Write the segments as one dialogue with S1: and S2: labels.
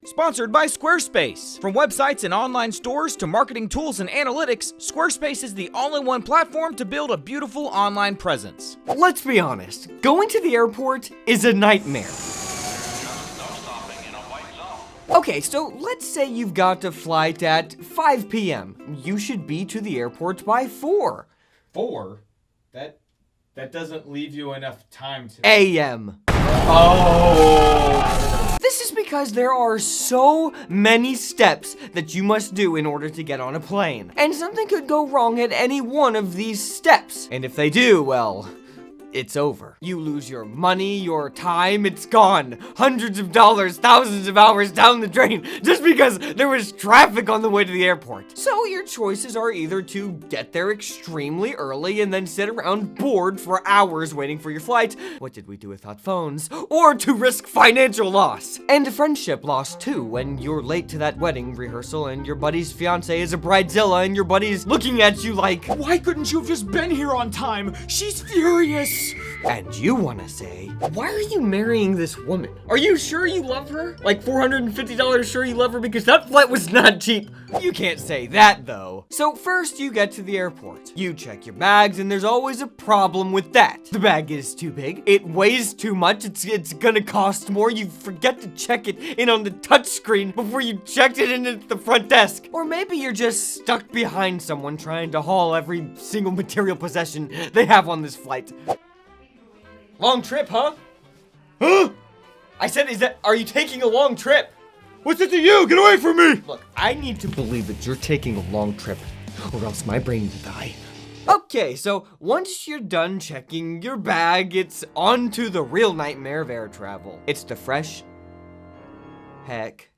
S1: Sponsored by Squarespace. From websites and online stores to marketing tools and analytics, Squarespace is the all-in-one platform to build a beautiful online presence.
S2: Let's be honest, going to the airport is a nightmare. Okay, so let's say you've got a flight at 5 p.m. You should be to the airport by 4.
S3: 4? That doesn't leave you enough time to...
S2: a.m.
S3: Oh!
S2: This is because there are so many steps that you must do in order to get on a plane. And something could go wrong at any one of these steps. And if they do, well, it's over. You lose your money, your time, it's gone. Hundreds of dollars, thousands of hours down the drain just because there was traffic on the way to the airport. So your choices are either to get there extremely early and then sit around bored for hours waiting for your flight. What did we do without phones? Or to risk financial loss. And friendship loss too, when you're late to that wedding rehearsal and your buddy's fiance is a bridezilla and your buddy's looking at you like,
S3: Why couldn't you have just been here on time? She's furious!
S2: and you wanna say, why are you marrying this woman? Are you sure you love her? Like $450 sure you love her because that flight was not cheap. You can't say that though. So first you get to the airport. You check your bags and there's always a problem with that. The bag is too big, it weighs too much, it's gonna cost more, you forget to check it in on the touchscreen before you checked it in at the front desk. Or maybe you're just stuck behind someone trying to haul every single material possession they have on this flight. Long trip, huh?
S3: Huh?
S2: I said, are you taking a long trip?
S3: What's it to you? Get away from me!
S2: Look, I need to believe that you're taking a long trip, or else my brain will die. Okay, so once you're done checking your bag, it's on to the real nightmare of air travel. It's the fresh heck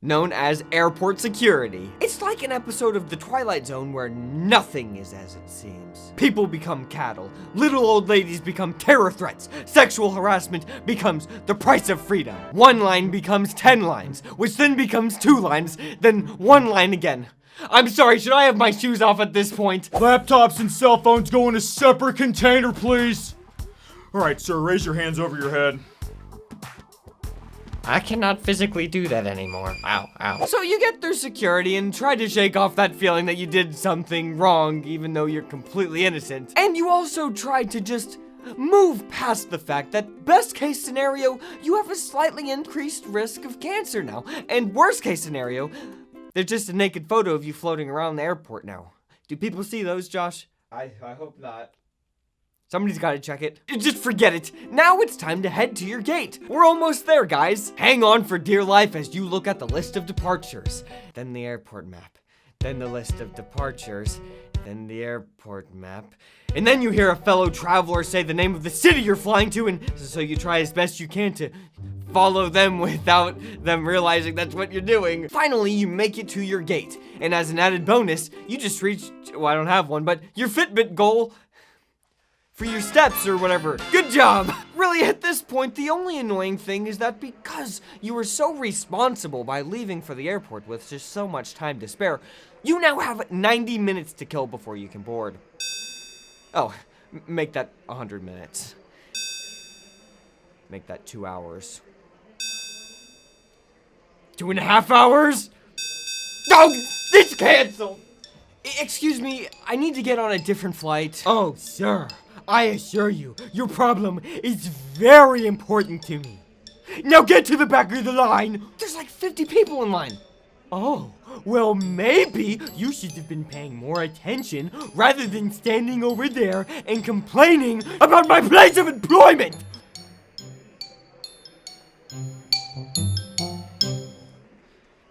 S2: known as airport security. It's like an episode of The Twilight Zone where nothing is as it seems. People become cattle, little old ladies become terror threats, sexual harassment becomes the price of freedom. One line becomes 10 lines, which then becomes 2 lines, then 1 line again. I'm sorry, should I have my shoes off at this point?
S3: Laptops and cell phones go in a separate container, please. Alright, sir, raise your hands over your head.
S2: I cannot physically do that anymore. Ow, ow. So you get through security and try to shake off that feeling that you did something wrong, even though you're completely innocent. And you also try to just move past the fact that best case scenario, you have a slightly increased risk of cancer now. And worst case scenario, there's just a naked photo of you floating around the airport now. Do people see those, Josh?
S3: I hope not.
S2: Somebody's gotta check it. Just forget it. Now it's time to head to your gate. We're almost there, guys. Hang on for dear life as you look at the list of departures. Then the airport map. Then the list of departures. Then the airport map. And then you hear a fellow traveler say the name of the city you're flying to, and so you try as best you can to follow them without them realizing that's what you're doing. Finally, you make it to your gate. And as an added bonus, you just reached, well, I don't have one, but your Fitbit goal for your steps or whatever. Good job! Really, at this point, the only annoying thing is that because you were so responsible by leaving for the airport with just so much time to spare, you now have 90 minutes to kill before you can board. Oh, make that 100 minutes. Make that 2 hours. 2.5 hours? Oh, it's canceled! Excuse me, I need to get on a different flight.
S3: Oh, sir, I assure you, your problem is very important to me. Now get to the back of the line.
S2: There's like 50 people in line.
S3: Oh, well, maybe you should have been paying more attention rather than standing over there and complaining about my place of employment.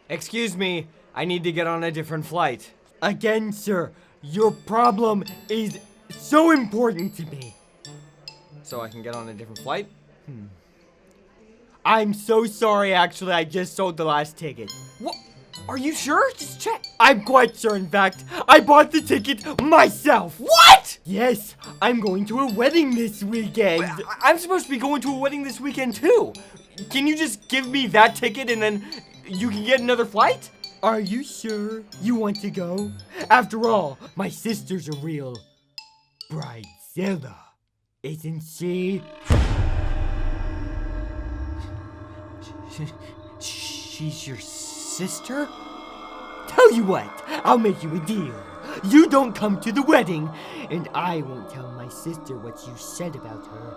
S2: Excuse me, I need to get on a different flight.
S3: Again, sir, your problem is so important to me.
S2: So I can get on a different flight?
S3: I'm so sorry, actually, I just sold the last ticket.
S2: What? Are you sure? Just check.
S3: I'm quite sure, in fact. I bought the ticket myself.
S2: What?
S3: Yes, I'm going to a wedding this weekend.
S2: I'm supposed to be going to a wedding this weekend too. Can you just give me that ticket and then you can get another flight?
S3: Are you sure you want to go? After all, my sister's a real bridezilla, isn't she? she's your sister? Tell you what, I'll make you a deal. You don't come to the wedding, and I won't tell my sister what you said about her.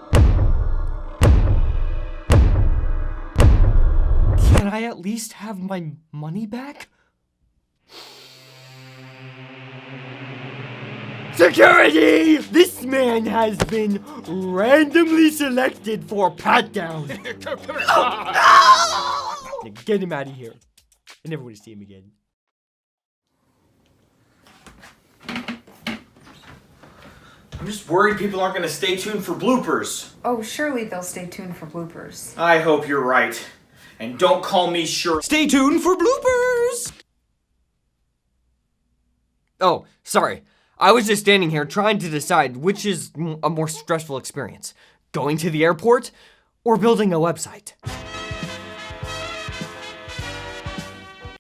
S3: Can I at least have my money back? Security! This man has been randomly selected for pat-down. Get him out of here. I never want to see him again.
S1: I'm just worried people aren't going to stay tuned for bloopers.
S4: Oh, surely they'll stay tuned for bloopers.
S1: I hope you're right. And don't call me sure. Stay tuned for bloopers!
S2: Oh, sorry. I was just standing here trying to decide which is a more stressful experience. Going to the airport or building a website.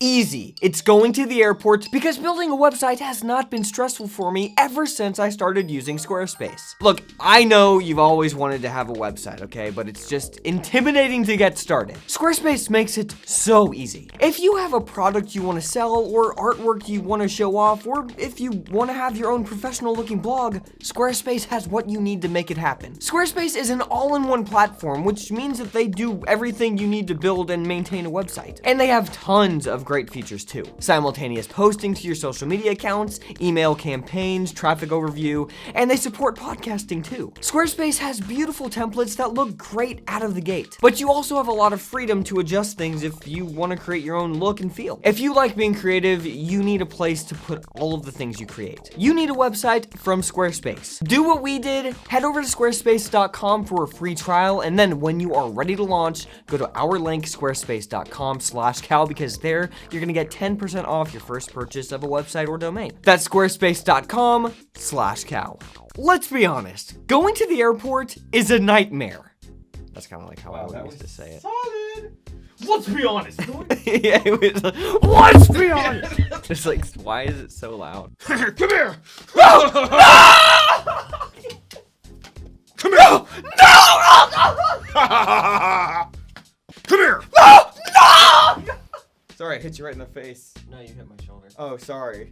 S2: Easy. It's going to the airport because building a website has not been stressful for me ever since I started using Squarespace. Look, I know you've always wanted to have a website, okay? But it's just intimidating to get started. Squarespace makes it so easy. If you have a product you want to sell or artwork you want to show off, or if you want to have your own professional looking blog, Squarespace has what you need to make it happen. Squarespace is an all-in-one platform, which means that they do everything you need to build and maintain a website. And they have tons of great features too. Simultaneous posting to your social media accounts, email campaigns, traffic overview, and they support podcasting too. Squarespace has beautiful templates that look great out of the gate, but you also have a lot of freedom to adjust things if you want to create your own look and feel. If you like being creative, you need a place to put all of the things you create. You need a website from Squarespace. Do what we did, head over to squarespace.com for a free trial, and then when you are ready to launch, go to our link, squarespace.com/Cal, because there you're gonna get 10% off your first purchase of a website or domain. That's squarespace.com/Cal. Let's be honest, going to the airport is a nightmare. That's kind of like how I would used to say it.
S3: Solid. Let's be honest.
S2: Yeah, it was like,
S3: Let's be honest.
S2: it's like, why is it so loud?
S1: Come here!
S2: No!
S1: Come here! Come here!
S2: Sorry, I hit you right in the face.
S3: No, you hit my shoulder.
S2: Oh, sorry.